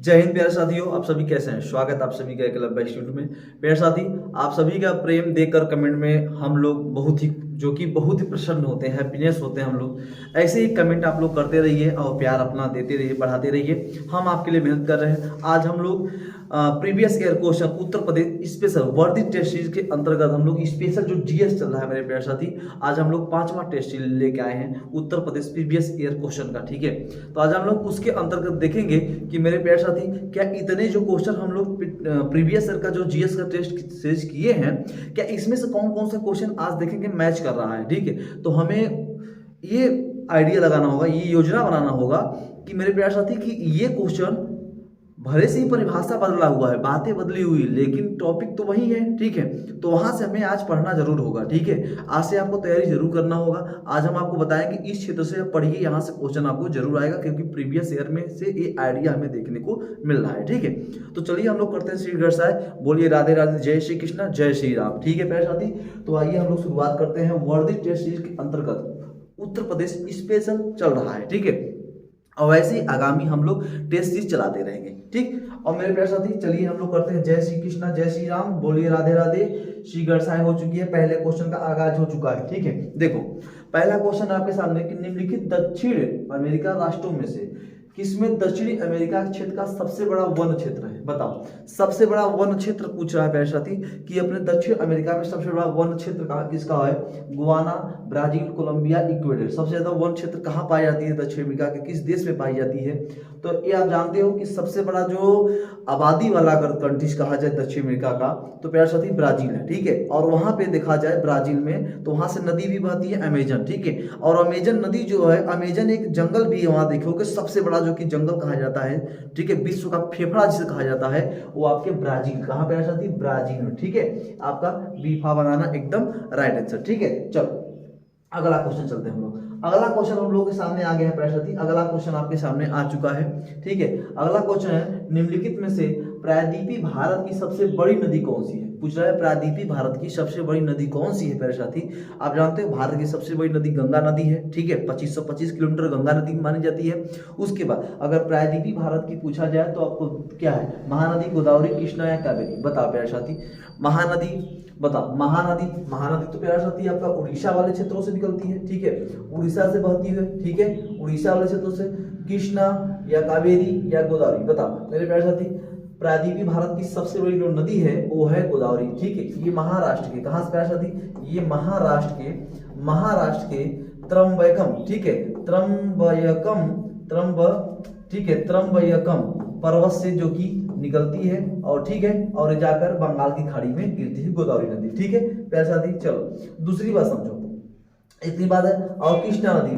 जय हिंद प्यारे साथियों, आप सभी कैसे हैं। स्वागत आप सभी का एकलव्य बाइक इंस्टीट्यूट में। प्यारे साथी, आप सभी का प्रेम देखकर कमेंट में हम लोग बहुत ही प्रसन्न होते हैं, हैप्पीनेस होते हैं हम लोग। ऐसे ही कमेंट आप लोग करते रहिए और प्यार अपना देते रहिए, बढ़ाते रहिए। हम आपके लिए मेहनत कर रहे हैं। आज हम लोग previous year question Uttar Pradesh special वर्दी टेस्ट सीरीज के अंतर्गत हम लोग स्पेशल जो जीएस चल रहा है मेरे प्यारे साथी, आज हम लोग 5वां टेस्ट सीरीज लेके आए हैं Uttar Pradesh previous year question का। ठीक है, तो आज हम लोग उसके अंतर्गत देखेंगे कि मेरे प्यारे साथी क्या इतने जो क्वेश्चन हम लोग प्रीवियस ईयर का जो जीएस का टेस्ट सीरीज किए हैं, क्या इसमें से कौन कौन सा क्वेश्चन आज देखेंगे मैच कर रहा है। ठीक है, तो हमें ये आइडिया लगाना होगा, ये योजना बनाना होगा कि मेरे प्यारे साथी कि ये क्वेश्चन भले से ही परिभाषा बदला हुआ है, बातें बदली हुई, लेकिन टॉपिक तो वही है। ठीक है, तो वहां से हमें आज पढ़ना जरूर होगा। ठीक है, आज से आपको तैयारी जरूर करना होगा। आज हम आपको बताएंगे इस क्षेत्र से पढ़िए, यहाँ से क्वेश्चन आपको जरूर आएगा, क्योंकि प्रीवियस ईयर में से ये आइडिया हमें देखने को मिल रहा है। ठीक है, तो चलिए हम लोग करते हैं श्री गणेशाय, बोलिए राधे राधे, जय श्री कृष्णा, जय श्री राम। ठीक है प्यारे साथी, तो आइए हम लोग शुरुआत करते हैं। वर्दी टेस्ट सीरीज के अंतर्गत उत्तर प्रदेश स्पेशल चल रहा है। ठीक है, और वैसे ही आगामी हम लोग टेस्ट सीरीज चलाते रहेंगे। ठीक, और मेरे प्यारे साथी चलिए हम लोग करते हैं जय श्री कृष्णा, जय श्री राम, बोलिए राधे राधे। श्री गणेशाय हो चुकी है, पहले क्वेश्चन का आगाज हो चुका है। ठीक है, देखो पहला क्वेश्चन आपके सामने कि निम्नलिखित दक्षिण अमेरिका राष्ट्रों में से किसमें दक्षिणी अमेरिका क्षेत्र का सबसे बड़ा वन क्षेत्र है। बताओ, सबसे बड़ा वन क्षेत्र पूछ रहा है प्यारे साथी कि अपने दक्षिण अमेरिका में सबसे बड़ा वन क्षेत्र कहाँ किसका है। Guyana, Brazil, Colombia, Ecuador. सबसे ज्यादा वन क्षेत्र कहाँ पाई जाती है दक्षिण अमेरिका के, किस देश में पाई जाती है। तो ये आप जानते हो कि सबसे बड़ा जो आबादी वाला अगर कंट्रीज कहा जाए दक्षिण अमेरिका का, तो प्यारे साथी ब्राजील है। ठीक है, और वहां पे देखा जाए ब्राजील में तो वहां से नदी भी बहती है अमेजन। ठीक है, और अमेजन नदी जो है, अमेजन एक जंगल भी है वहां, देखोगे सबसे बड़ा जो कि जंगल कहा जाता है। ठीक है, विश्व का फेफड़ा जिसे कहा जाता है, वो आपके ब्राजील, कहां पे साथी, ब्राजील में। ठीक है, आपका बीफा बनाना एकदम राइट आंसर। ठीक है, चलो अगला क्वेश्चन चलते हैं हम लोग। अगला क्वेश्चन हम लोगों के सामने आ गया है प्यारे साथी, अगला क्वेश्चन आपके सामने आ चुका है। ठीक है, अगला क्वेश्चन है निम्नलिखित में से प्रायद्वीपी भारत की सबसे बड़ी नदी कौन सी है। पूछ रहा है प्रायद्वीपी भारत की सबसे बड़ी नदी कौन सी है प्यारे साथी। आप जानते हो भारत की सबसे बड़ी नदी गंगा नदी है। ठीक है, 2525 किलोमीटर गंगा नदी मानी जाती है। उसके बाद अगर प्रायद्वीपी भारत की पूछा जाए तो आपको क्या है, महानदी, गोदावरी, कृष्णा या कावेरी। बताओ प्यारे साथी, महानदी बताओ। महानदी, महानदी तो प्यारे साथी आपका उड़ीसा वाले क्षेत्रों से निकलती है। ठीक है, उड़ीसा से बहती है। ठीक है, उड़ीसा वाले क्षेत्रों से। कृष्णा या कावेरी या गोदावरी। बताओ मेरे प्यारे साथी, प्रायद्वीपी भारत की सबसे बड़ी जो नदी है वो है गोदावरी। ठीक है, ये महाराष्ट्र के, कहां से प्यारे साथी, ये महाराष्ट्र के त्रंबकम। ठीक है, ठीक है, त्रंबकम पर्वत से जो कि निकलती है, और ठीक है, और जाकर बंगाल की खाड़ी में गिरती है गोदावरी नदी। ठीक है प्यारे साथी, चलो दूसरी बात समझो, इतनी बात है। और कृष्णा नदी,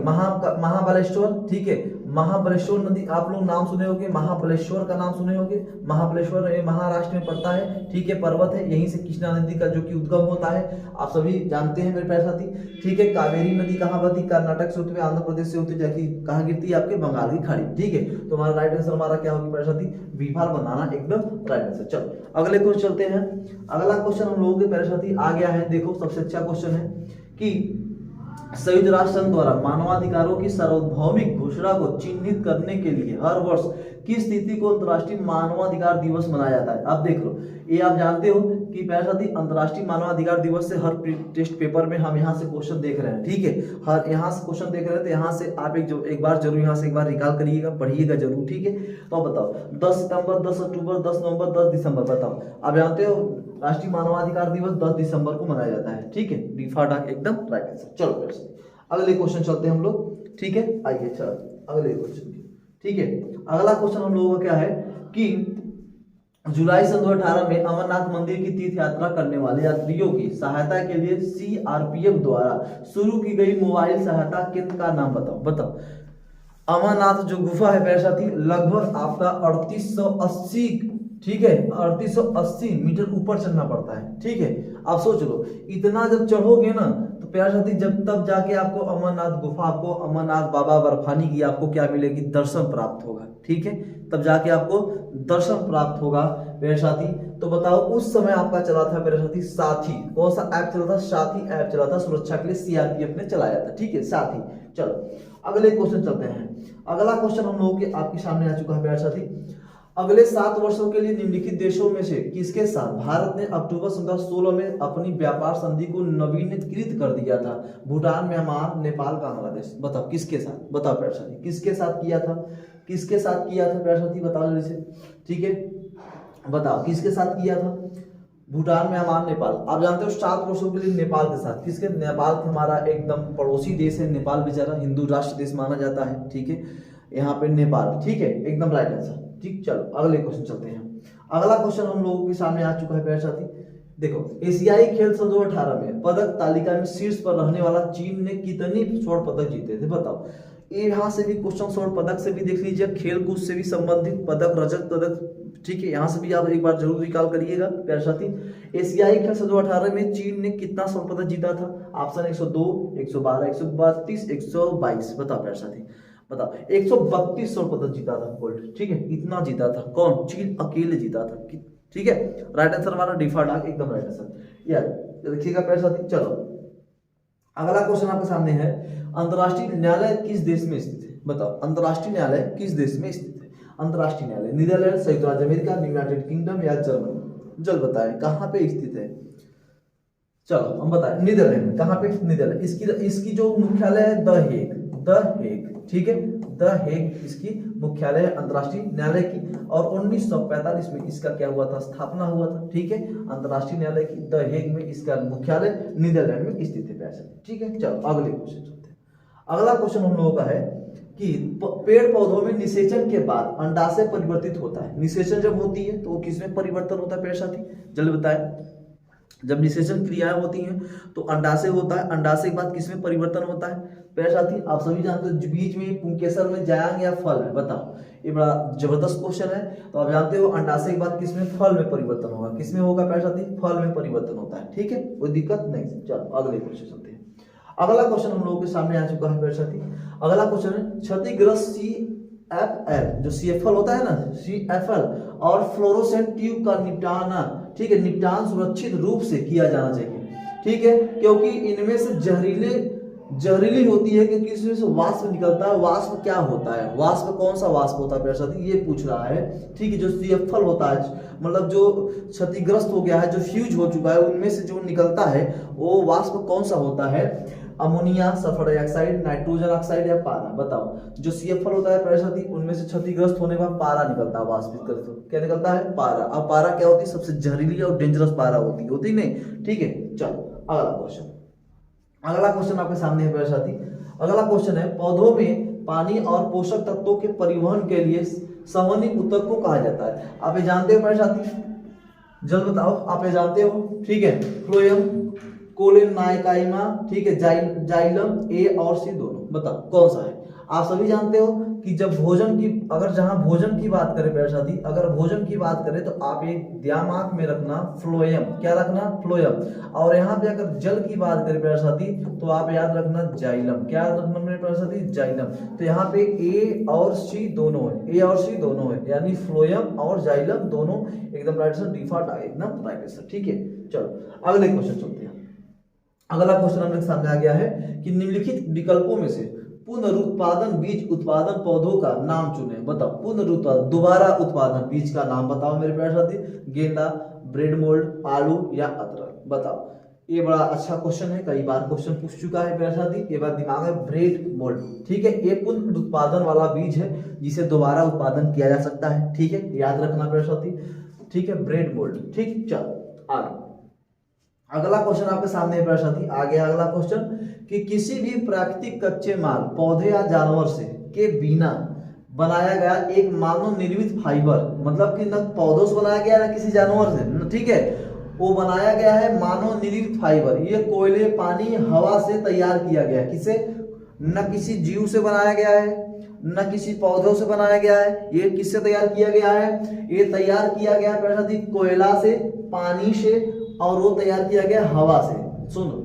महाबलेश्वर। ठीक है, महाबलेश्वर नदी आप लोग नाम सुने होंगे, महाबलेश्वर का नाम सुने होंगे। महाबलेश्वर महाराष्ट्र में पड़ता है। ठीक है, पर्वत है, यहीं से कृष्णा नदी का जो कि उद्गम होता है, आप सभी जानते हैं मेरे प्यारे साथी। ठीक है, कावेरी नदी कहाँ बहती, कर्नाटक से होते हुए आंध्र प्रदेश से होते जाके कहाँ गिरती है, आपके बंगाल की खाड़ी। ठीक है, तो हमारा राइट आंसर हमारा क्या होगा प्यारे साथी, बीफार बनाना एकदम राइट आंसर। चलो अगले क्वेश्चन चलते हैं। अगला क्वेश्चन हम लोगों के प्यारे साथी आ गया है। देखो सबसे अच्छा क्वेश्चन है कि संयुक्त राष्ट्र संघ द्वारा मानवाधिकारों की सार्वभौमिक घोषणा को चिन्हित करने के लिए हर वर्ष किस तिथि को अंतर्राष्ट्रीय मानवाधिकार दिवस मनाया जाता है। आप देख लो, ये आप जानते हो कि प्यारे साथी अंतर्राष्ट्रीय मानवाधिकार दिवस से हर टेस्ट पेपर में हम यहाँ से क्वेश्चन देख रहे हैं। ठीक है, हर यहाँ से क्वेश्चन देख रहे हैं, तो यहाँ से आप एक बार जरूर यहाँ से एक बार रिकॉल करिएगा, पढ़िएगा जरूर। ठीक है, तो बताओ 10 सितंबर, 10 अक्टूबर, 10 नवंबर, 10 दिसंबर। बताओ, आप जानते हो राष्ट्रीय मानवाधिकार दिवस 10 दिसंबर को मनाया जाता है। ठीक है, डिफॉल्ट एकदम राइट आंसर। चलो अगले क्वेश्चन चलते हैं हम लोग। ठीक है, आइए चलो अगले क्वेश्चन। ठीक है, अगला क्वेश्चन हम लोगों का क्या है कि जुलाई सन 2018 में अमरनाथ मंदिर की तीर्थ यात्रा करने वाले यात्रियों की सहायता के लिए सीआरपीएफ द्वारा शुरू की गई मोबाइल सहायता केंद्र का नाम बताओ। बताओ, अमरनाथ जो गुफा है प्यारे साथी, लगभग आपका 3880, ठीक है, 3880 मीटर ऊपर चढ़ना पड़ता है। ठीक है, आप सोच लो इतना जब चढ़ोगे ना, तो प्यारे साथी जब तब जाके आपको अमरनाथ गुफा, आपको अमरनाथ बाबा बर्फानी की आपको क्या मिलेगी, दर्शन प्राप्त होगा। ठीक है, तब जाके आपको दर्शन प्राप्त होगा मेरे साथी। तो बताओ उस समय आपका चला था मेरे साथी साथी, कौन सा ऐप चला था, साथी ऐप चला था, सुरक्षा के लिए सीआरपीएफ ने चलाया था। ठीक है, साथी। चलो अगले क्वेश्चन चलते हैं। अगला क्वेश्चन हम लोगों के आपके सामने आ चुका है मेरे साथी। अगले 7 वर्षों के लिए निम्नलिखित देशों में से किसके साथ भारत ने अक्टूबर 2016 में अपनी व्यापार संधि को नवीनीकृत कर दिया था? भूटान, म्यांमार, नेपाल, बांग्लादेश। बताओ किसके साथ, बताओ प्यारे साथी किसके साथ किया था, किसके साथ किया था प्यारे साथी, बताओ जल्दी से। ठीक है, बताओ किसके साथ किया था? भूटान, म्यांमार, नेपाल। आप जानते हो 7 वर्षों के लिए नेपाल के साथ। किसके? नेपाल हमारा एकदम पड़ोसी देश है। नेपाल बेचारा हिंदू राष्ट्र देश माना जाता है। ठीक है, यहाँ पे नेपाल। ठीक है, एकदम राइट आंसर। ठीक, चलो अगले क्वेश्चन चलते हैं। अगला क्वेश्चन हम लोगों के सामने आ चुका है प्यारे साथी। देखो, एशियाई खेल सन 2018 में पदक तालिका में शीर्ष पर रहने वाला चीन ने कितने स्वर्ण पदक जीते थे? बताओ। यहाँ से भी क्वेश्चन स्वर्ण पदक से भी देख लीजिए, खेल कूद से भी संबंधित पदक, रजत पदक। ठीक है, यहाँ से भी आप एक बार जरूर रिकॉल करिएगा प्यारे साथी। एशियाई खेल सन 2018 में चीन ने कितना स्वर्ण पदक जीता था? ऑप्शन 102, 112, 132, 122। बताओ प्यारे साथी, बताओ। 132 स्वर्ण पदक जीता था गोल्ड। ठीक है, इतना जीता था कौन? चीन अकेले जीता था। ठीक है, राइट आंसर हमारा डिफॉल्ट आ एकदम राइट आंसर यार, देखिएगा प्यारे साथी। चलो अगला क्वेश्चन आपके सामने है, अंतर्राष्ट्रीय न्यायालय किस देश में स्थित है? बताओ, अंतर्राष्ट्रीय न्यायालय किस देश में स्थित है? अंतर्राष्ट्रीय न्यायालय नीदरलैंड, संयुक्त राज्य अमेरिका, यूनाइटेड किंगडम या जर्मनी? जल्द बताएं कहाँ पे स्थित है। चलो हम बताएं, नीदरलैंड में। कहाँ पे? नीदरलैंड। इसकी जो मुख्यालय है द हेग। ठीक है, द हेग इसकी मुख्यालय है अंतर्राष्ट्रीय न्यायालय की। और 1945 में इसका क्या हुआ था? स्थापना हुआ था। ठीक है, अंतर्राष्ट्रीय न्यायालय की द हेग में इसका मुख्यालय नीदरलैंड में स्थित है पैसे। ठीक है, चलो अगले क्वेश्चन चलते हैं। अगला क्वेश्चन हम लोगों का है कि पेड़ पौधों में निषेचन के बाद अंडाशय परिवर्तित होता है। निषेचन जब होती है तो वो किसमें परिवर्तन होता है प्यारे साथी? जल्दी बताएं। जब निषेचन क्रियाएं होती हैं तो अंडाशय होता है। अंडाशय के बाद किसमें परिवर्तन होता है प्यारे साथी? आप सभी जानते हो बीज में पुंकेसर में जायांग या फल है। बताओ, ये बड़ा जबरदस्त क्वेश्चन है। तो आप जानते हो अंडाशय के बाद किसमें? फल में परिवर्तन होगा। किसमें होगा प्यारे साथी? फल में परिवर्तन होता है। ठीक है, कोई दिक्कत नहीं। चलो अगले क्वेश्चन चलते हैं। अगला क्वेश्चन हम लोगों के सामने आ चुका है प्यारे साथी। अगला क्वेश्चन है, क्षतिग्रस्त CFL जो CFL होता है ना, CFL और फ्लोरोसेंट ट्यूब का निपटाना, ठीक है, निपटान सुरक्षित रूप से किया जाना चाहिए। ठीक है, क्योंकि इनमें से जहरीली होती है, क्योंकि इसमें से वाष्प निकलता है। वाष्प क्या होता है? वाष्प कौन सा वाष्प होता है प्यारे साथी? ये पूछ रहा है। ठीक है, जो CFL होता है, मतलब जो क्षतिग्रस्त हो गया है, जो फ्यूज हो चुका है, उनमें से जो निकलता है वो वाष्प कौन सा होता है? Ammonia, sulphur dioxide, nitrogen oxide या पारा? बताओ। जो CFL होता है प्यारे साथी, उनमें से क्षतिग्रस्त होने पर पारा निकलता है। वाष्पित क्या निकलता है? पारा। अब पारा क्या होती है? सबसे जहरीली और डेंजरस पारा होती नहीं। ठीक है, चलो अगला क्वेश्चन। अगला क्वेश्चन आपके सामने है प्यारे साथी। अगला क्वेश्चन है, पौधों में पानी और पोषक तत्वों के परिवहन के लिए संवहनी ऊतक को कहा जाता है। आप ये जानते हो प्यारे साथी? जल्द बताओ, आप ये जानते हो? ठीक है, फ्लोएम, कोलेनाइकाइमा, ठीक है, जाइलम, A और C दोनों। बताओ कौन सा है? आप सभी जानते हो कि जब भोजन की, अगर जहां भोजन की बात करें प्यारे साथी, अगर भोजन की बात करें तो आप एक दिमाग में रखना फ्लोएम। क्या रखना? फ्लोएम। और यहाँ पे अगर जल की बात करें प्यारे साथी तो आप याद रखना जाइलम। क्या याद रखना मेरे प्यारे साथी? जाइलम। तो यहाँ पे A और C दोनों है, यानी फ्लोएम और जाइलम दोनों एकदम राइट आंसर, डिफॉल्ट एकदम राइट आंसर। ठीक है, चलो अगले क्वेश्चन चलते हैं। अगला क्वेश्चन हमारे सामने आ गया है कि निम्नलिखित विकल्पों में से पुनरुत्पादन बीज उत्पादन पौधों का नाम चुने। बताओ, पुनरुत्पादन, दोबारा उत्पादन बीज का नाम बताओ मेरे प्यारे साथी। गेंदा, ब्रेड मोल्ड, आलू या अदरक? बताओ। ये बड़ा अच्छा क्वेश्चन है, कई बार क्वेश्चन पूछ चुका है प्यारे साथी। ये बात दिमाग में, ब्रेड मोल्ड। ठीक है, ये पुनरुत्पादन वाला बीज है जिसे दोबारा उत्पादन किया जा सकता है। ठीक है, याद रखना प्यारे साथी। ठीक है, ब्रेड मोल्ड। ठीक, चलो आगे। अगला क्वेश्चन आपके सामने है प्यारे साथी। आगे अगला क्वेश्चन कि किसी भी प्राकृतिक कच्चे माल, पौधे या जानवर से के बिना बनाया गया एक मानव निर्मित फाइबर, मतलब कि न पौधों से बनाया गया ना किसी जानवर से, ठीक है, वो बनाया गया है मानव निर्मित फाइबर। ये कोयले, पानी, हवा से तैयार किया गया है। किसे? न किसी जीव से बनाया गया है, न किसी पौधों से बनाया गया है। ये किससे तैयार किया गया है? ये तैयार किया गया है कोयला से, पानी से, और वो तैयार किया गया हवा से। सुनो,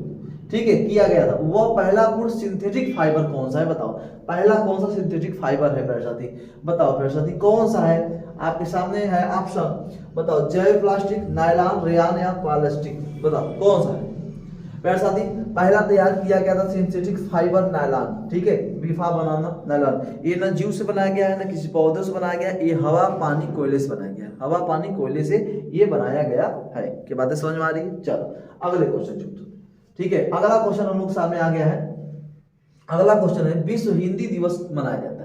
ठीक है, किया गया था। वो पहला पूर्ण सिंथेटिक फाइबर कौन सा है? बताओ, पहला कौन सा सिंथेटिक फाइबर है प्यारे साथी? बताओ प्यारे साथी, कौन सा है? आपके सामने है ऑप्शन, बताओ। जैव प्लास्टिक, नायलॉन, रेयान या पॉलिस्टिक? बताओ कौन सा है प्यारे साथी, पहला तैयार किया गया था सिंथेटिक फाइबर नायलॉन, ठीक है, बीफा बनाना नायलॉन। ये न जीव से बनाया गया है, न किसी पौधे से बनाया गया, ये हवा पानी कोयले से बनाया गया, हवा पानी कोयले से ये बनाया गया है। क्या बातें समझ में आ रही है? चलो अगले क्वेश्चन, ठीक है, अगला क्वेश्चन हम लोग सामने आ गया है। अगला क्वेश्चन है, विश्व हिंदी दिवस मनाया जाता है,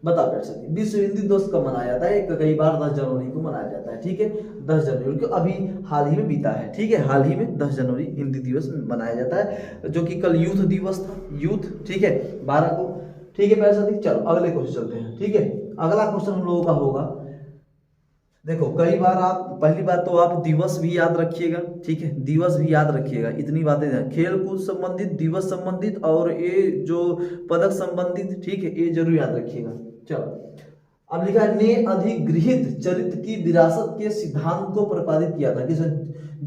बता बैठ सकते, विश्व हिंदी दिवस कब मनाया जाता है? कई बार 10 जनवरी को मनाया जाता है, ठीक है, 10 जनवरी को अभी हाल ही में बीता है, ठीक है, हाल ही में 10 जनवरी हिंदी दिवस मनाया जाता है, जो कि कल यूथ दिवस था, यूथ, ठीक है, 12 को, ठीक है प्यारे साथी। चलो अगले क्वेश्चन चलते हैं, ठीक है। अगला क्वेश्चन हम लोगों का होगा, देखो कई बार आप, पहली बात तो आप दिवस भी याद रखिएगा, ठीक है, दिवस भी याद रखिएगा, इतनी बातें हैं, खेल कूद संबंधित, दिवस संबंधित और ये जो पदक संबंधित, ठीक है, ये जरूर याद रखिएगा। चलो अब लिखा है, ने अधिगृहित चरित्र की विरासत के सिद्धांत को प्रतिपादित किया था, किसे?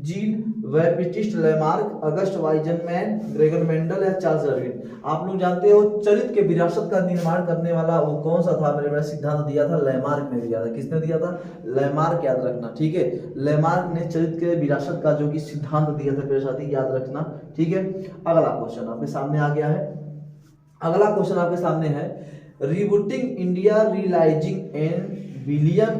Jean Baptiste Lamarck, August Weismann, Gregor Mendel या चार्ल्स डार्विन। आप लोग जानते हो चरित्र के विरासत का निर्माण करने वाला वो कौन सा था? मेरे पास सिद्धांत दिया था, लेमार्क ने दिया था। किसने दिया था? लेमार्क, याद रखना, ठीक है, लेमार्क ने चरित्र के विरासत का जो कि सिद्धांत दिया था मेरे साथी, याद रखना, ठीक है। अगला क्वेश्चन आपके सामने आ गया है, अगला क्वेश्चन आपके सामने है, rebooting India realising and billion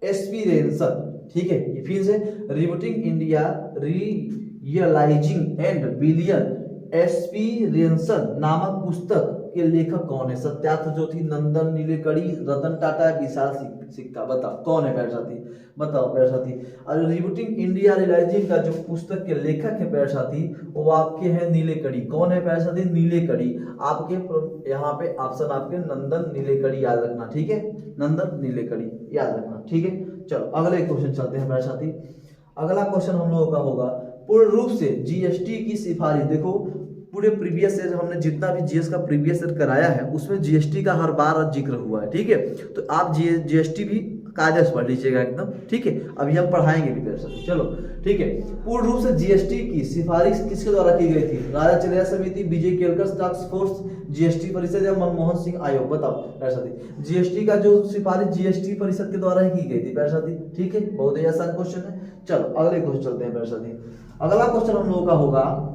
aspiration, ठीक है, ये फिर से, rebooting India realising and billion aspiration नामक पुस्तक के लेखक कौन है? सत्यार्थ ज्योति, नंदन नीलेकणी, रतन टाटा, विशाल सिक्का। बताओ कौन है प्यारे साथी? बताओ प्यारे साथी। और रिबूटिंग इंडिया रियलाइजिंग का जो पुस्तक के लेखक है प्यारे साथी, वो आपके हैं नीलेकणी। कौन है प्यारे साथी? नीलेकणी। आपके यहाँ पे ऑप्शन आपके नंदन नीलेकणी, याद रखना, ठीक है, नंदन नीलेकणी याद रखना, ठीक है। चलो अगले क्वेश्चन चलते हैं प्यारे साथी। अगला क्वेश्चन हम लोगों का होगा, पूर्ण रूप से जीएसटी की सिफारिश। देखो पूरे प्रीवियस ईयर हमने जितना भी जीएस का प्रीवियस ईयर कराया है उसमें जीएसटी का हर बार जिक्र हुआ है, ठीक है, तो आप जीएसटी भी कागज पढ़ लीजिएगा एकदम, ठीक है, अभी हम पढ़ाएंगे भी प्यारे साथी। चलो ठीक है, पूर्ण रूप से जीएसटी की सिफारिश किसके द्वारा की गई थी? राजा चलिया समिति, विजय केलकर टास्क फोर्स, जीएसटी परिषद या मनमोहन सिंह आयोग? बताओ प्यारे साथी। जीएसटी का जो सिफारिश जीएसटी परिषद के द्वारा ही की गई थी प्यारे साथी, ठीक है, बहुत ही आसान क्वेश्चन है। चलो अगले क्वेश्चन चलते हैं प्यारे साथी। अगला क्वेश्चन हम लोगों का होगा,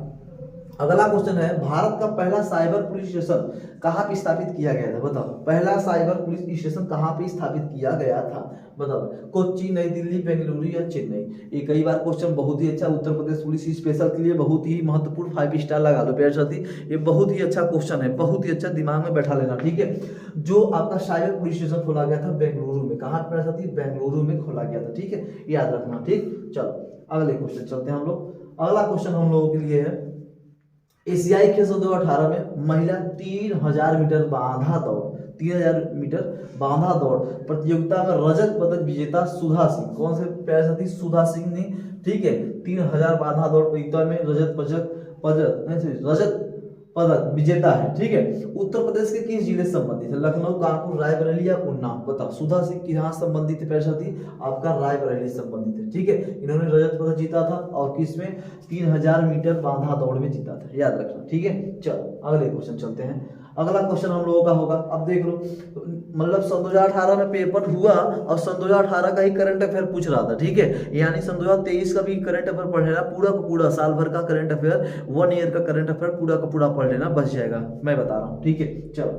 अगला क्वेश्चन है, भारत का पहला साइबर पुलिस स्टेशन कहाँ पे स्थापित किया गया था? बताओ, पहला साइबर पुलिस स्टेशन कहाँ पे स्थापित किया गया था? बताओ, कोच्चि, नई दिल्ली, बेंगलुरु या चेन्नई? ये कई बार क्वेश्चन बहुत ही अच्छा, उत्तर प्रदेश पुलिस स्पेशल के लिए बहुत ही महत्वपूर्ण 5 स्टार लगा लो प्यारे साथी, ये बहुत ही अच्छा क्वेश्चन है, बहुत ही अच्छा, दिमाग में बैठा लेना, ठीक है। जो आपका साइबर पुलिस स्टेशन खोला गया था बेंगलुरु में, कहाँ प्यारे साथी? बेंगलुरु में खोला गया था, ठीक है, याद रखना, ठीक। चलो अगले क्वेश्चन चलते हैं हम लोग। अगला क्वेश्चन हम लोगों के लिए है, एशियाई खेल 2018 में महिला 3000 मीटर बांधा दौड़, 3000 मीटर बांधा दौड़ प्रतियोगिता में रजत पदक विजेता सुधा सिंह, कौन से प्यारे साथी? सुधा सिंह ने, ठीक है, 3000 बांधा दौड़ प्रतियोगिता में रजत पदक विजेता है, ठीक है। उत्तर प्रदेश के किस जिले से संबंधित है? लखनऊ, कानपुर, रायबरेली या उन्नाव? बताओ, सुधा सिंह कहाँ संबंधित है प्यारे साथी? आपका रायबरेली से संबंधित है, ठीक है। इन्होंने रजत पदक जीता था और किसमें? 3000 मीटर बांधा दौड़ में जीता था, याद रखना, ठीक है। चलो अगले क्वेश्चन चलते हैं। अगला क्वेश्चन हम लोगों का होगा, अब देख लो, मतलब सन 2018 में पेपर हुआ और सन 2018 का ही करंट अफेयर पूछ रहा था, ठीक है, यानी सन 2023 का भी करंट अफेयर पढ़ लेना, पूरा का पूरा साल भर का करंट अफेयर, 1 ईयर का करंट अफेयर पूरा का पूरा पढ़ लेना, बच जाएगा, मैं बता रहा हूँ, ठीक है। चलो,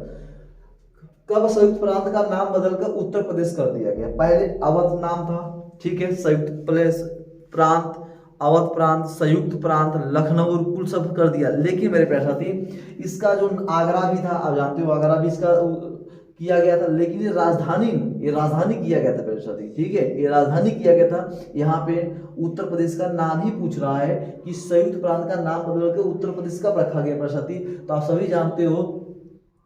कब संयुक्त प्रांत का नाम बदलकर उत्तर प्रदेश कर दिया गया? पहले अवध नाम था, ठीक है, संयुक्त प्रांत, अवध प्रांत, संयुक्त प्रांत, लखनऊ, कुल सब कर दिया, लेकिन मेरे प्यारे साथी इसका जो आगरा भी था, आप जानते हो आगरा भी इसका किया गया था, लेकिन ये राजधानी किया गया था प्यारे साथी, ठीक है, ये राजधानी किया गया था। यहाँ पे उत्तर प्रदेश का नाम ही पूछ रहा है कि संयुक्त प्रांत का नाम बदल के उत्तर प्रदेश कब रखा गया प्यारे साथी? तो आप सभी जानते हो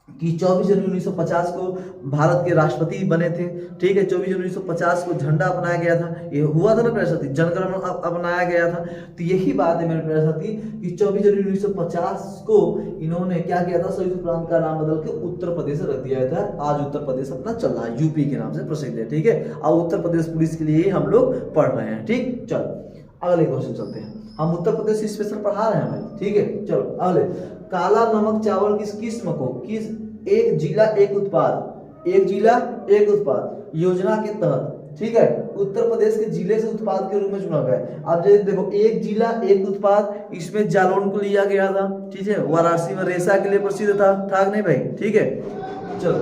कि 24 जनवरी 1950 को भारत के राष्ट्रपति बने थे, ठीक है, 24 जनवरी 1950 को झंडा अपनाया गया था, ये हुआ था ना प्यारे साथी, जनगण मन अपनाया गया था। तो यही बात है मेरे प्यारे साथी कि 24 जनवरी 1950 को इन्होंने क्या किया था? संयुक्त प्रांत का नाम बदल के उत्तर प्रदेश रख दिया था। आज उत्तर प्रदेश अपना चल रहा है, यूपी के नाम से प्रसिद्ध है, ठीक है, और उत्तर प्रदेश पुलिस के लिए ही हम लोग पढ़ रहे हैं, ठीक। चलो अगले क्वेश्चन चलते हैं, हम उत्तर प्रदेश स्पेशल पढ़ा रहे हैं भाई, ठीक है। चलो अगले, काला नमक चावल किस किस्म को किस एक जिला एक उत्पाद योजना के तहत ठीक है, उत्तर प्रदेश के जिले से उत्पाद के रूप में चुना गया है। अब जैसे देखो, एक जिला एक उत्पाद, इसमें जालौन को लिया गया था, ठीक है, वाराणसी में रेशा के लिए प्रसिद्ध था कि नहीं भाई, ठीक है। चलो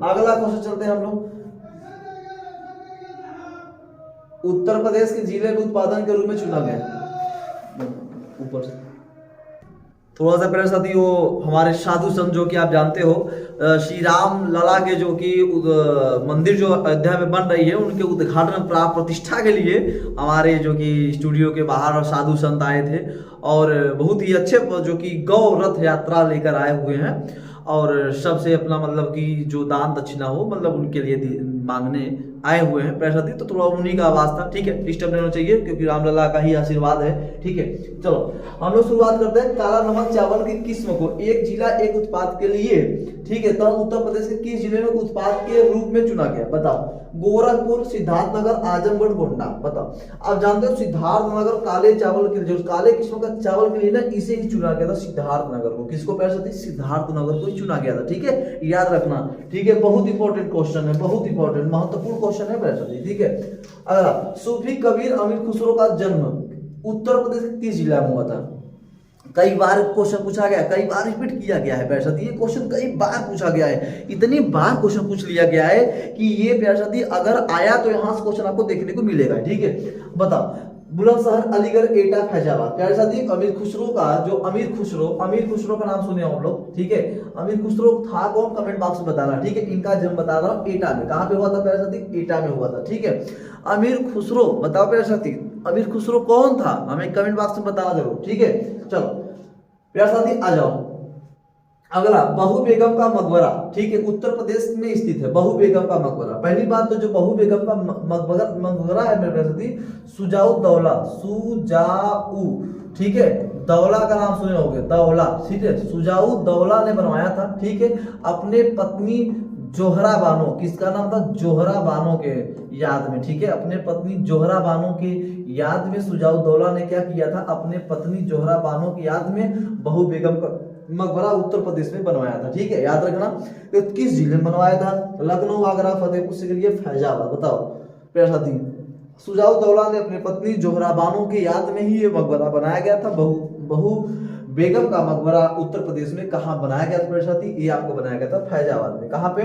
अगला क्वेश्चन चलते हैं हम लोग। उत्तर प्रदेश के जिले को उत्पादन के रूप में चुना गया, ऊपर से थोड़ा सा पहले साथी, वो हमारे साधु संत जो कि आप जानते हो, श्री राम लला के जो कि मंदिर जो अयोध्या में बन रही है, उनके उद्घाटन प्रतिष्ठा के लिए हमारे जो कि स्टूडियो के बाहर साधु संत आए थे और बहुत ही अच्छे जो कि गौ रथ यात्रा लेकर आए हुए हैं और सबसे अपना मतलब कि जो दान दक्षिणा हो मतलब उनके लिए मांगने आए हुए हैं पैसा दी, तो थोड़ा उन्हीं का आवाज था, ठीक है, डिस्टर्ब नहीं होना चाहिए क्योंकि रामलला का ही आशीर्वाद है, ठीक है। चलो हम लोग शुरुआत करते हैं। काला नमक चावल की किस्म को एक जिला एक उत्पाद के लिए, ठीक है, तब उत्तर प्रदेश के किस जिले में उत्पाद के रूप में चुना गया, बताओ। गोरखपुर, सिद्धार्थनगर, आजमगढ़, गोंडा, बताओ। आप जानते हो सिद्धार्थनगर काले चावल के जो काले किस्म का चावल के लिए ना, इसे ही चुना गया था, सिद्धार्थनगर को। किसको पैसा थी? सिद्धार्थनगर को ही चुना गया था, ठीक है, याद रखना, ठीक है। बहुत इंपॉर्टेंट क्वेश्चन है, बहुत इंपॉर्टेंट महत्वपूर्ण क्वेश्चन है पैसा थी, ठीक है। अगला, सूफी कबीर अमीर खुसरो का जन्म उत्तर प्रदेश के किस जिला में हुआ था? कई बार क्वेश्चन पूछा गया, कई बार रिपीट किया गया है प्यार, ये क्वेश्चन कई बार पूछा गया है, इतनी बार क्वेश्चन पूछ लिया गया है कि ये प्यार अगर आया तो यहाँ से क्वेश्चन आपको देखने को मिलेगा, ठीक है। बताओ, बुलंदशहर, अलीगढ़, एटा, फैजाबाद। प्यारे साथी, अमीर खुसरो का जो अमीर खुसरो का नाम सुने हम लोग, ठीक है। अमीर खुसरो था कौन? कमेंट बॉक्स में बताना, ठीक है। इनका जन्म बता रहा हूँ एटा में। कहाँ पे हुआ था प्यारे साथी? एटा में हुआ था, ठीक है। अमीर खुसरो, बताओ प्यारे साथी, अमीर खुसरो कौन था? हमें कमेंट बॉक्स में बताना जरूर, ठीक है। चलो प्यारे साथी आ जाओ। अगला, बहु बेगम का मकबरा, ठीक है, उत्तर प्रदेश में स्थित है बहु बेगम का मकबरा। पहली बात तो जो बहु बेगम का मकबरा है मेरे साथी, सुजाऊ दौला, सुजाऊ, ठीक है, दौला का नाम सुने होंगे, दौला, ठीक है, सुजाऊ दौला ने बनवाया था, ठीक है, अपने पत्नी जोहरा बानो, किसका नाम था? जोहरा बानो के याद में, ठीक है, अपने पत्नी जोहरा बानो के याद में सुजाऊ दौला ने क्या किया था? अपने पत्नी जोहरा बानो की याद में बहु बेगम का मकबरा उत्तर प्रदेश में बनवाया था, ठीक है, याद रखना। तो किस जिले में बनवाया था? लखनऊ, आगरा, फतेहपुर सीकरी, फैजाबाद, बताओ प्यारे साथी। सुजाऊ दौला ने अपनी पत्नी जोहरा बानो की याद में ही ये मकबरा बनाया गया था। बहु बेगम का मकबरा उत्तर प्रदेश में कहाँ बनाया गया था प्यारे साथी? ये आपको बनाया गया था फैजाबाद में। कहाँ पे?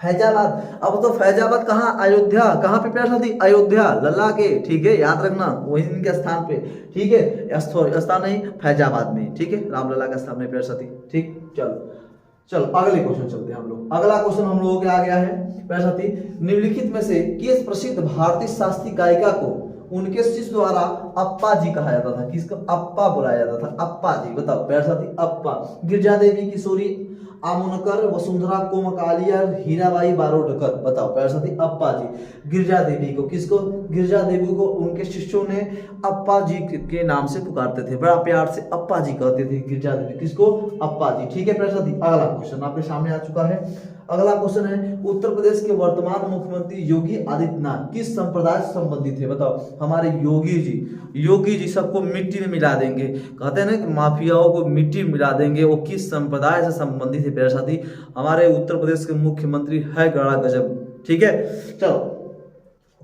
फैजाबाद। अब तो फैजाबाद कहाँ? अयोध्या। कहाँ पे प्यारे साथी? अयोध्या, लल्ला के, ठीक है, याद रखना, वही इनके स्थान पे, ठीक है, स्थान नहीं फैजाबाद में, ठीक है, रामलला का स्थान में प्यारे साथी, ठीक। चलो अगले क्वेश्चन चलते हैं हम लोग। अगला क्वेश्चन हम लोगों के आ गया है प्यारे साथी, निम्नलिखित में से किस प्रसिद्ध भारतीय शास्त्रीय गायिका को उनके शिष्य द्वारा अप्पा जी कहा जाता था? किसको अप्पा बुलाया जाता था? अप्पा जी, बताओ प्यारे साथी। अप्पा, गिरजा देवी, किशोरी आमोनकर, वसुंधरा कोमकालियर, हीराबाई बारोडकर, बताओ प्यारे साथी। अप्पा जी, गिरजा देवी को, किसको? गिरजा देवी को उनके शिष्यों ने अप्पा जी के नाम से पुकारते थे, बड़ा प्यार से अप्पा जी कहते थे गिरजा देवी, किसको? अप्पा जी, ठीक है प्यारे साथी। अगला क्वेश्चन आपके सामने आ चुका है। अगला क्वेश्चन है, उत्तर प्रदेश के वर्तमान मुख्यमंत्री योगी आदित्यनाथ किस संप्रदाय से संबंधित है? बताओ। हमारे योगी जी सबको मिट्टी में मिला देंगे, कहते हैं ना कि माफियाओं को मिट्टी में मिला देंगे, वो किस संप्रदाय से संबंधित है प्यारे साथी? हमारे उत्तर प्रदेश के मुख्यमंत्री है गड़ा गजब, ठीक है। चलो,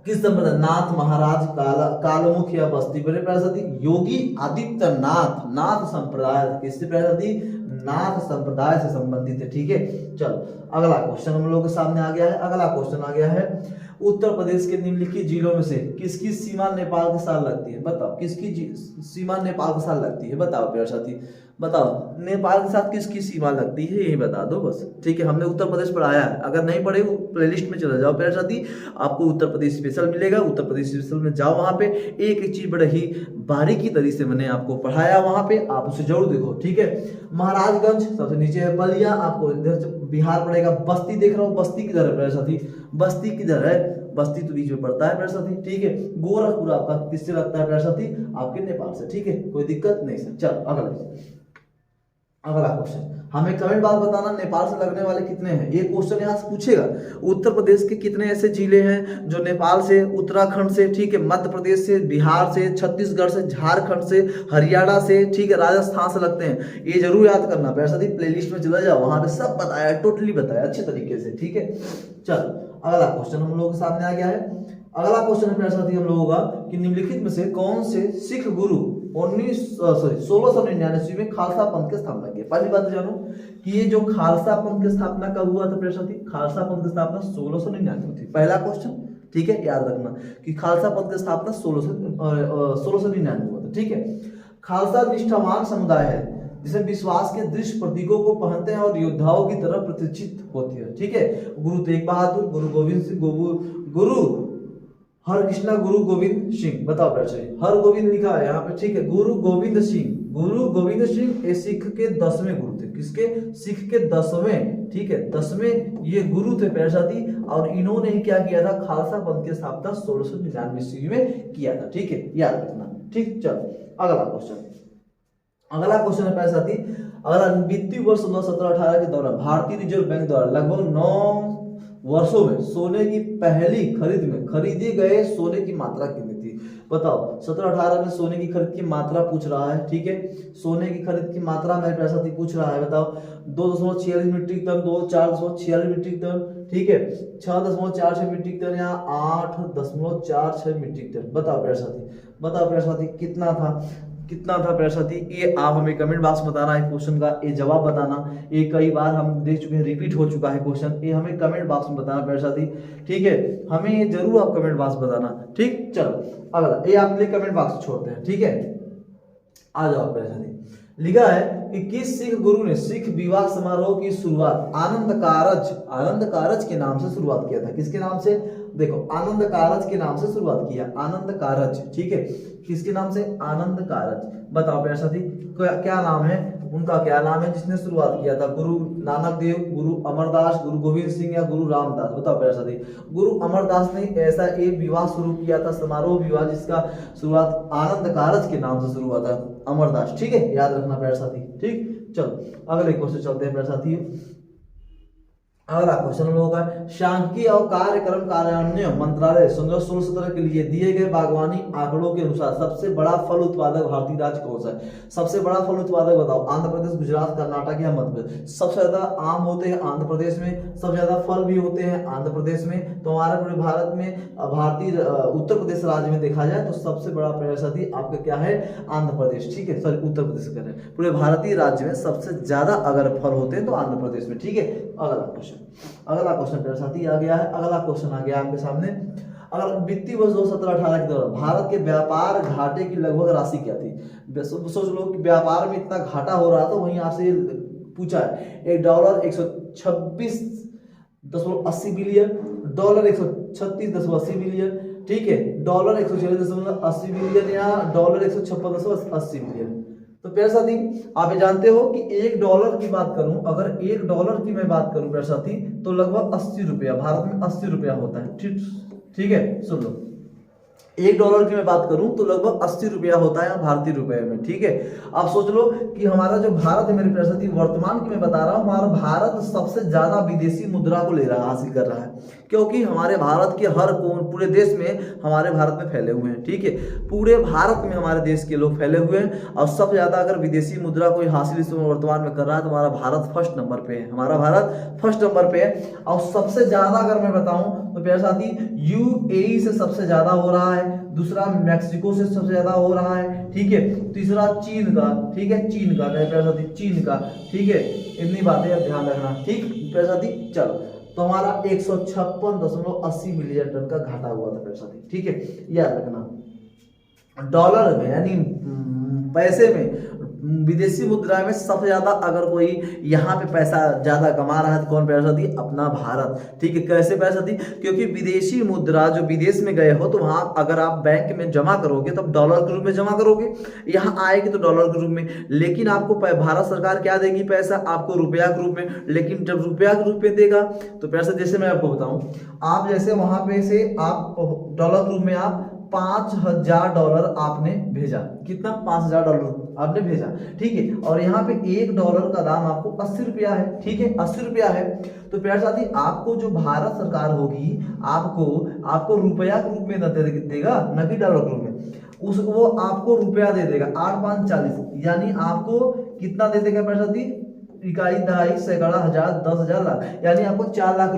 किस संप्रदाय? नाथ महाराज, कालमुख या बस्ती, बोले प्यारे साथी। योगी आदित्यनाथ नाथ संप्रदाय, किससे प्यारे साथी? नाथ संप्रदाय से संबंधित है, ठीक है। चलो अगला क्वेश्चन हम लोगों के सामने आ गया है। अगला क्वेश्चन आ गया है, उत्तर प्रदेश के निम्नलिखित जिलों में से किसकी सीमा नेपाल के साथ लगती है? बताओ, किसकी सीमा नेपाल के साथ लगती है? बताओ प्यारे साथी, बताओ, नेपाल के साथ किसकी सीमा लगती है, यही बता दो बस, ठीक है। हमने उत्तर प्रदेश पढ़ाया है, अगर नहीं पढ़े प्लेलिस्ट में चले जाओ प्यारे साथी, आपको उत्तर प्रदेश स्पेशल मिलेगा। उत्तर प्रदेश स्पेशल में जाओ, वहां पे एक एक चीज बड़े ही बारीकी तरीके से मैंने आपको पढ़ाया, वहां पे आप उसे जरूर देखो, ठीक है। महाराजगंज सबसे नीचे है, बलिया आपको इधर बिहार पड़ेगा, बस्ती देख रहा हूँ, बस्ती किधर है प्यारे साथी? बस्ती किधर है? बस्ती तो बीच में पड़ता है प्यारे साथी, ठीक है। गोरखपुर आपका किससे लगता है प्यारे साथी? आपके नेपाल से, ठीक है, कोई दिक्कत नहीं सर। चल अगला क्वेश्चन, हमें कमेंट बात बताना, नेपाल से लगने वाले कितने हैं? ये क्वेश्चन यहाँ से पूछेगा। उत्तर प्रदेश के कितने ऐसे जिले हैं जो नेपाल से, उत्तराखंड से, ठीक है, मध्य प्रदेश से, बिहार से, छत्तीसगढ़ से, झारखंड से, हरियाणा से, ठीक है, राजस्थान से लगते हैं? ये जरूर याद करना। वैसे ही प्लेलिस्ट में चला जाओ, वहां पे सब बताया, टोटली बताया अच्छे तरीके से, ठीक है। चलो अगला क्वेश्चन हम लोगों के सामने आ गया है। अगला क्वेश्चन है साथी हम लोगों का कि निम्नलिखित में से कौन से सिख गुरु 1699 में खालसा पंथ की स्थापना की। पहली बात जानो कि ये जो खालसा पंथ की स्थापना कब हुआ था प्रिय साथी, खालसा पंथ की स्थापना 1699 में थी। पहला क्वेश्चन, ठीक है, याद रखना कि खालसा पंथ की स्थापना 1699 हुआ था, ठीक है। खालसा निष्ठावान समुदाय है जिसे विश्वास के दृश्य प्रतीकों को पहनते हैं और योद्धाओं की तरह प्रतिष्ठित होती है, ठीक है। गुरु तेग बहादुर, गुरु गोविंद सिंह, गुरु हरकृष्णा, गुरु गोविंद सिंह, बताओ पैसे, हर गोविंद लिखा है यहाँ पे, ठीक है। गुरु गोविंद सिंह ये सिख के 10वें गुरु थे। किसके? सिख के 10वें, ठीक है, 10वें ये गुरु थे पैसाती। और इन्होंने ही क्या किया था, खालसा पंथ की स्थापना 1699 ईस्वी में किया था, ठीक है, याद रखना, ठीक। चलो अगला क्वेश्चन है पैसाती। अगला वित्तीय वर्ष 2017-18 के दौरान भारतीय रिजर्व बैंक द्वारा लगभग 9 वर्षों में सोने की पहली खरीद में खरीदे गए सोने की मात्रा कितनी थी, बताओ। 17-18 में सोने की खरीद की मात्रा पूछ रहा है, ठीक है। सोने की खरीद की मात्रा मेरे पैसा पूछ रहा है, बताओ। 2.46 मीट्रिक टन, 4.46 मीट्रिक टन, ठीक है, 6.46 मीट्रिक टन या 8.46 मीट्रिक टन, बताओ पैसा कितना था पैसाती। ये आप हमें कमेंट बॉक्स में बताना है क्वेश्चन का ये जवाब बताना। ये कई बार हम देख चुके हैं, रिपीट हो चुका है क्वेश्चन, ये हमें कमेंट बॉक्स में बताना पैसाती, ठीक है। हमें ये जरूर आप कमेंट बॉक्स बताना, ठीक। चलो अगला, ये आपके लिए कमेंट बॉक्स छोड़ते हैं, ठीक है। आ जाओ पैसाती। लिखा है कि किस सिख गुरु ने सिख विवाह समारोह की शुरुआत आनंद कारज के नाम से शुरुआत किया था। किसके नाम से? देखो, आनंद कारज के नाम से शुरुआत किया, आनंद कारज, ठीक है। किसके नाम से? आनंद कारज, बताओ प्यारे साथी क्या नाम है उनका, क्या नाम है जिसने शुरुआत किया था? गुरु नानक देव, गुरु अमरदास, गुरु गोविंद सिंह या गुरु रामदास, बताओ प्यारे साथी। गुरु अमरदास ने ऐसा एक विवाह शुरू किया था, समारोह विवाह, जिसका शुरुआत आनंद कारज के नाम से शुरू हुआ था, अमरदास, ठीक है, याद रखना प्यारे साथी, ठीक। चलो अगले क्वेश्चन चलते हैं प्यारे साथी। अगला क्वेश्चन हम लोगों का, सांख्यिकी और कार्यक्रम कार्यान्वयन मंत्रालय 1617 के लिए दिए गए बागवानी आंकड़ों के अनुसार सबसे बड़ा फल उत्पादक भारतीय राज्य कौन सा है? सबसे बड़ा फल उत्पादक बताओ। आंध्र प्रदेश, गुजरात, कर्नाटक या मध्य प्रदेश? सबसे ज्यादा आम होते हैं आंध्र प्रदेश में, सबसे ज्यादा फल भी होते हैं आंध्र प्रदेश में। तो हमारे पूरे भारत में, भारतीय उत्तर प्रदेश राज्य में देखा जाए तो सबसे बड़ा प्रदेश आपका क्या है? आंध्र प्रदेश, ठीक है, सॉरी उत्तर प्रदेश कह रहे हैं। पूरे भारतीय राज्य में सबसे ज्यादा अगर फल होते हैं तो आंध्र प्रदेश में, ठीक है। अगला क्वेश्चन मेरे साथी आ गया है। अगला क्वेश्चन आ गया आपके सामने। अगर वित्तीय वर्ष 2017-18 के दौरान भारत के व्यापार घाटे की लगभग राशि क्या थी? सोच लो कि व्यापार में इतना घाटा हो रहा था, वहीं आपसे पूछा है। $1 126.80 बिलियन, $136.80 बिलियन, ठीक है, $146.80 बिलियन या $156.80 बिलियन। तो प्यारे साथी आप ये जानते हो कि $1 की बात करूं, अगर $1 की मैं बात करूं प्यारे साथी, तो लगभग 80 रुपया, भारत में 80 रुपया होता है, ठीक है, सुन लो। $1 की मैं बात करूं तो लगभग 80 रुपया होता है भारतीय रुपए में, ठीक है। आप सोच लो कि हमारा जो भारत है मेरे प्यारे साथी, वर्तमान की मैं बता रहा हूं, हमारा भारत सबसे ज्यादा विदेशी मुद्रा को ले रहा है, हासिल कर रहा है, क्योंकि हमारे भारत के हर कोण, पूरे देश में हमारे भारत में फैले हुए हैं, ठीक है। पूरे भारत में हमारे देश के लोग फैले हुए हैं और सबसे ज्यादा अगर विदेशी मुद्रा कोई हासिल इस वर्तमान में कर रहा है तो हमारा भारत फर्स्ट नंबर पे है, हमारा भारत फर्स्ट नंबर पे है। और सबसे ज्यादा अगर मैं बताऊं तो प्यारे साथी यूएई से सबसे ज्यादा हो रहा है, दूसरा मैक्सिको से सबसे ज्यादा हो रहा है, ठीक है, तीसरा चीन का, ठीक है, चीन का, ठीक है। इतनी बातें अब ध्यान रखना, ठीक प्यारे साथी। चलो तो हमारा 156.80 मिलियन टन का घाटा हुआ था प्यारे साथी, ठीक है, याद रखना। डॉलर में यानी पैसे में, विदेशी मुद्रा में सबसे ज्यादा अगर कोई यहाँ पे पैसा ज्यादा कमा रहा है तो कौन पैसा दी? अपना भारत, ठीक है। कैसे पैसा दी? क्योंकि विदेशी मुद्रा जो विदेश में गए हो तो वहां अगर आप बैंक में जमा करोगे तब डॉलर के रूप में जमा करोगे, यहाँ आएगी तो डॉलर के रूप में, लेकिन आपको भारत सरकार क्या देगी? पैसा आपको रुपया के रूप में। लेकिन जब रुपया के रूप में देगा तो पैसा, जैसे मैं आपको बताऊं, आप जैसे वहां पे से आप डॉलर के रूप में आप $5000 आपने भेजा, कितना? $5000 आपने भेजा, ठीक है। और यहाँ पे $1 का दाम आपको 80 रुपया है, ठीक है, 80 रुपया है। तो प्यारे साथी आपको जो भारत सरकार होगी आपको रुपया के रूप में न देगा, न कि डॉलर के रूप में, वो आपको रुपया दे देगा। 8 5 40, यानी आपको कितना दे देगा प्यारे साथी? इकाई, दहाई, सैकड़ा, हजार, 10,000, लाख, यानी आपको 4 लाख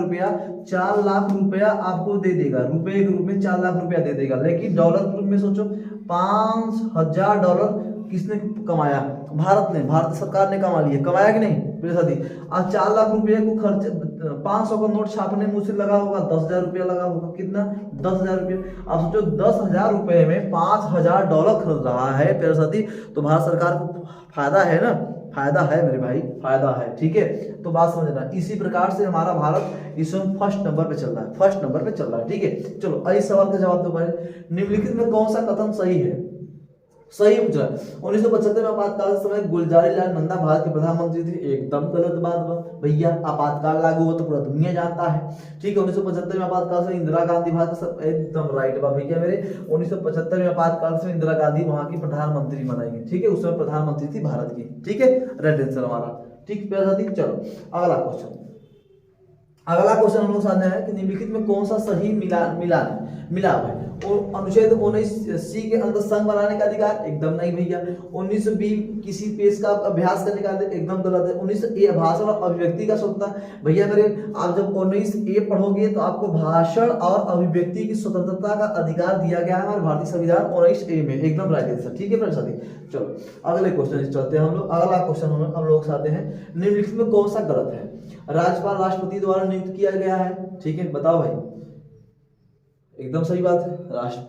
रुपया आपको दे देगा, रुपए के रूप में 4 लाख रुपया दे देगा। लेकिन डॉलर के रूप में सोचो, $5,000 किसने कमाया? भारत ने, भारत सरकार ने कमा लिया, कमाया कि नहीं मेरे साथी? आज 4 लाख रुपए को खर्च 500 का नोट छापने में मुझसे लगा होगा 10,000 रुपया लगा होगा। कितना? 10,000 रुपया। आप सोचो 10,000 रुपए में $5,000 खर्च रहा है मेरे साथी, तो भारत सरकार को फायदा है ना, फायदा है मेरे भाई, फायदा है। ठीक है, तो बात समझना। इसी प्रकार से हमारा भारत इस समय फर्स्ट नंबर पे चल रहा है, फर्स्ट नंबर पे चल रहा है। ठीक है, चलो इस सवाल का जवाब दो भाई। निम्नलिखित में कौन सा कथन सही है? सही पूछा। 1975 में आपातकाल के समय गुलजारी लाल नंदा भारत के प्रधानमंत्री थे, एकदम गलत बात भैया। आपातकाल लागू हुआ तो पूरा दुनिया जानता है। ठीक है, 1975 में आपातकाल से इंदिरा गांधी भारत का, एकदम राइट बा भैया मेरे। 1975 में आपातकाल से इंदिरा गांधी वहां की प्रधानमंत्री बनाई गई। ठीक है, उस समय प्रधानमंत्री थी भारत की। ठीक है, रेड आंसर हमारा। ठीक है, चलो अगला क्वेश्चन। अगला क्वेश्चन हम लोग सामने है कि निम्नलिखित में कौन सा सही मिलाप है? और अनुच्छेद 19C के अंदर संघ बनाने का अधिकार, एकदम नहीं भैया। 19B किसी पेश का अभ्यास करने का, एकदम गलत है। 19A भाषण और अभिव्यक्ति का स्वतंत्रता, भैया मेरे आप जब 19A पढ़ोगे तो आपको भाषण और अभिव्यक्ति की स्वतंत्रता का अधिकार दिया गया है हमारे भारतीय संविधान 19A में, एकदम राइट आंसर। ठीक है फ्रेंड्स साथी, चलो अगले क्वेश्चन चलते हैं हम लोग। अगला क्वेश्चन हम लोग साथ हैं, निम्नलिखित में कौन सा गलत है? राज्यपाल राष्ट्रपति द्वारा नियुक्त किया गया है। ठीक है, बताओ भाई। एकदम सही बात है, राष्ट्र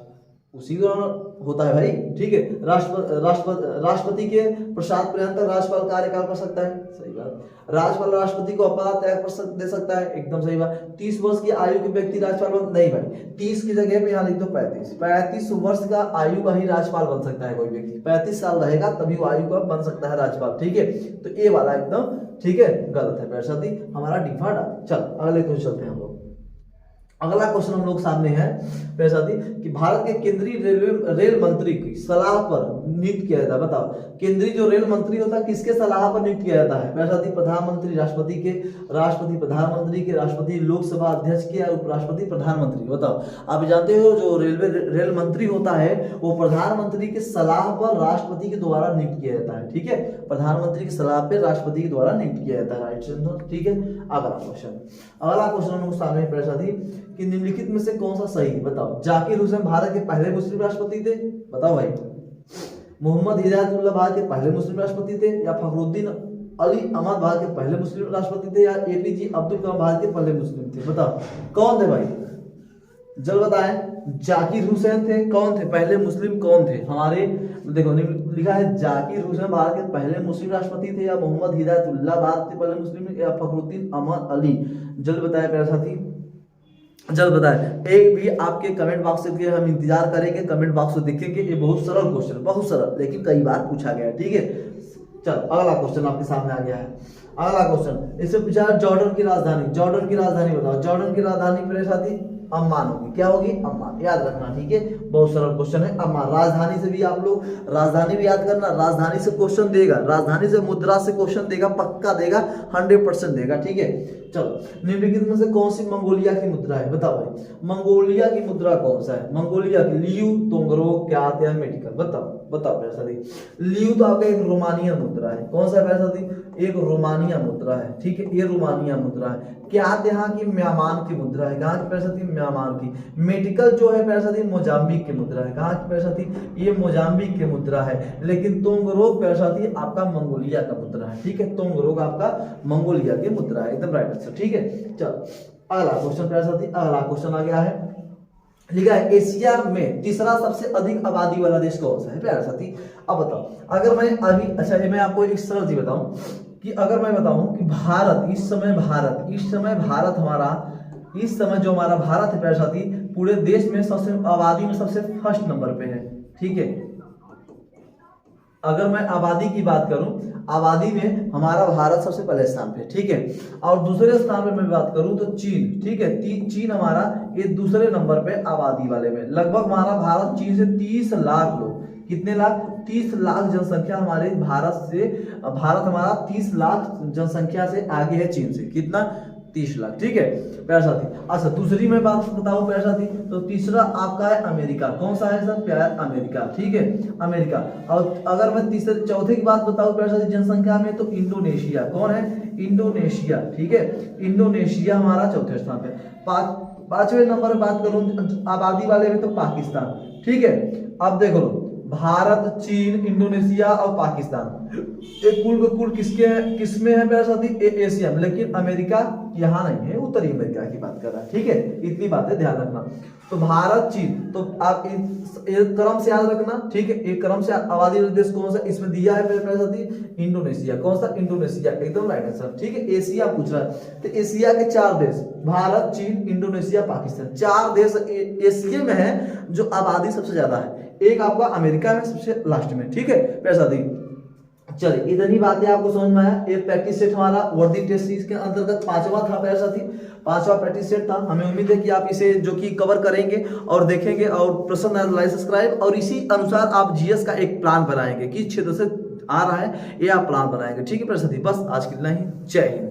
उसी दौरान होता है भाई। ठीक है, राष्ट्रपति के प्रसाद पर्यंत राज्यपाल कार्यकाल कर सकता है, सही बात। राज्यपाल राष्ट्रपति को अपराध त्याग दे सकता है, एकदम सही बात। 30 वर्ष की आयु के व्यक्ति राज्यपाल नहीं भाई, 30 की जगह पे यहाँ लिख दो 35 वर्ष का आयु का ही राज्यपाल बन सकता है कोई व्यक्ति। 35 साल रहेगा तभी वो आयु का बन सकता है राज्यपाल। ठीक है, तो ये वाला एकदम ठीक है गलत है मेरे साथी, हमारा डिफॉल्ट। चल अगले क्वेश्चन चलते हैं हम लोग। अगला क्वेश्चन हम लोग सामने है मेरे साथी कि भारत के केंद्रीय रेल मंत्री की सलाह पर नियुक्त किया जाता है। बताओ, केंद्रीय जो रेल मंत्री होता है किसके सलाह पर नियुक्त किया जाता है मेरे साथी? प्रधानमंत्री, राष्ट्रपति के, राष्ट्रपति प्रधानमंत्री के, राष्ट्रपति लोकसभा अध्यक्ष के, उपराष्ट्रपति प्रधानमंत्री। बताओ, आप जानते हो जो रेल मंत्री होता है वो प्रधानमंत्री के सलाह पर राष्ट्रपति के द्वारा नियुक्त किया जाता है। ठीक है, प्रधानमंत्री की सलाह पर राष्ट्रपति के द्वारा नियुक्त किया जाता है, राइट। ठीक है, अगला क्वेश्चन हम लोग सामने मेरे साथी कि निम्नलिखित में से कौन सा सही? बताओ, जाकिर हुसैन भारत के पहले मुस्लिम राष्ट्रपति थे। बताओ भाई, मोहम्मद हिदायतुल्लाह भारत के पहले मुस्लिम राष्ट्रपति थे, या फखरुद्दीन अली अहमद भारत के पहले मुस्लिम राष्ट्रपति थे, या APJ अब्दुल कलाम भारत के पहले मुस्लिम थे? बताओ कौन थे भाई, जल्द बताएं। जाकिर हुसैन थे, कौन थे पहले मुस्लिम, कौन थे हमारे? देखो लिखा है जाकिर हुसैन भारत के पहले मुस्लिम राष्ट्रपति थे, या मोहम्मद हिदायतुल्लाह भारत के पहले मुस्लिम, या फखरुद्दीन अहमद अली? जल्द बताएं मेरे साथी, जल्द बताएं। एक भी आपके कमेंट बॉक्स के हम इंतजार करेंगे, कमेंट बॉक्स में देखेंगे। ये बहुत सरल क्वेश्चन, बहुत सरल, लेकिन कई बार पूछा गया है। ठीक है, चल अगला क्वेश्चन आपके सामने आ गया है। अगला क्वेश्चन इससे पूछा जॉर्डन की राजधानी, जॉर्डन की राजधानी बताओ। जॉर्डन की राजधानी मेरे साथी अम्मान होगी, क्या होगी? अम्मान, याद रखना। ठीक है, बहुत सरल क्वेश्चन है, अम्मान। राजधानी से भी आप लोग राजधानी भी याद करना, राजधानी से क्वेश्चन देगा, राजधानी से मुद्रा से क्वेश्चन देगा, पक्का देगा, 100% देगा। ठीक है, चलो निम्नलिखित में से कौन सी मंगोलिया की मुद्रा है? बताओ भाई, मंगोलिया की मुद्रा कौन सा है? मंगोलिया की लियू, तोंगरो, क्या आते हैं, मेडिकल? बताओ मेरे साथी। लियू तो आपका एक रोमानिया मुद्रा है, कौन सा है मेरे साथी? एक रोमानिया मुद्रा है। ठीक है, ये रोमानिया मुद्रा है। क्या आते यहाँ की म्यांमार की मुद्रा है, कहाँ की मेरे साथी? म्यांमार की। मेडिकल जो है मेरे साथी मोजाम्बिक की मुद्रा है, कहाँ की मेरे साथी? ये मोजाम्बिक की मुद्रा है। लेकिन तोंगरोग मेरे साथी आपका मंगोलिया का मुद्रा है। ठीक है, तोंगरोग आपका मंगोलिया की मुद्रा है, एकदम राइट आंसर। ठीक है, चलो अगला क्वेश्चन मेरे साथी। अगला क्वेश्चन आ गया है, लिखा है एशिया में तीसरा सबसे अधिक आबादी वाला देश कौन सा है प्यारे साथी? अब बताओ, अगर मैं अभी अच्छा मैं आपको एक सरल चीज बताऊं कि अगर मैं बताऊं कि इस समय भारत हमारा, इस समय जो हमारा भारत है प्यारे साथी, पूरे देश में सबसे आबादी में सबसे फर्स्ट नंबर पे है। ठीक है, अगर मैं आबादी की बात करूं, आबादी में हमारा भारत सबसे पहले स्थान पे। ठीक है, और दूसरे स्थान पे मैं बात करूं तो चीन। ठीक है, चीन हमारा ये दूसरे नंबर पे आबादी वाले में। लगभग हमारा भारत चीन से 30 लाख लोग, कितने लाख? 30 लाख जनसंख्या हमारे भारत हमारा 30 लाख जनसंख्या से आगे है चीन से। कितना? 30 लाख। ठीक है प्यारे साथी। अच्छा दूसरी मैं बात बताऊं प्यारे साथी, तो तीसरा आपका है अमेरिका। कौन सा है सर प्यारे? अमेरिका। ठीक है अमेरिका। और अगर मैं तीसरे चौथे की बात बताऊं प्यारे साथी जनसंख्या में, तो इंडोनेशिया। कौन है? इंडोनेशिया। ठीक है इंडोनेशिया हमारा चौथे स्थान पे। पांचवें नंबर बात करूं आबादी वाले में, तो पाकिस्तान। ठीक है अब देखो भारत, चीन, इंडोनेशिया और पाकिस्तान एक कुल किसमें है प्यारे साथी? एशिया में। लेकिन अमेरिका यहाँ नहीं है, उत्तरी अमेरिका की बात कर रहा है। ठीक है इतनी बातें ध्यान रखना। तो भारत, चीन, तो आप एक क्रम से याद रखना। ठीक है एक क्रम से आबादी देश कौन सा इसमें दिया है प्यारे साथी? इंडोनेशिया। कौन सा? इंडोनेशिया एकदम राइट आंसर। ठीक है एशिया पूछ रहा है, तो एशिया के 4 देश भारत, चीन, इंडोनेशिया, पाकिस्तान, 4 देश एशिया में है जो आबादी सबसे ज्यादा है। एक आपका अमेरिका में सबसे लास्ट में। ठीक है प्यारे साथी चलिए इतनी बातें आपको समझ में आया। एक प्रैक्टिस सेट हमारा वर्दी टेस्ट सीरीज के अंतर्गत 5वां था प्यारे साथी, 5वां प्रैक्टिस सेट था। हमें उम्मीद है कि आप इसे जो कि कवर करेंगे और देखेंगे और प्रश्न लाइक सब्सक्राइब, और इसी अनुसार आप जीएस का एक प्लान बनाएंगे किस क्षेत्र से आ रहा है ये आप प्लान बनाएंगे। ठीक है प्यारे साथी बस आज के लिए ही जय हिंद।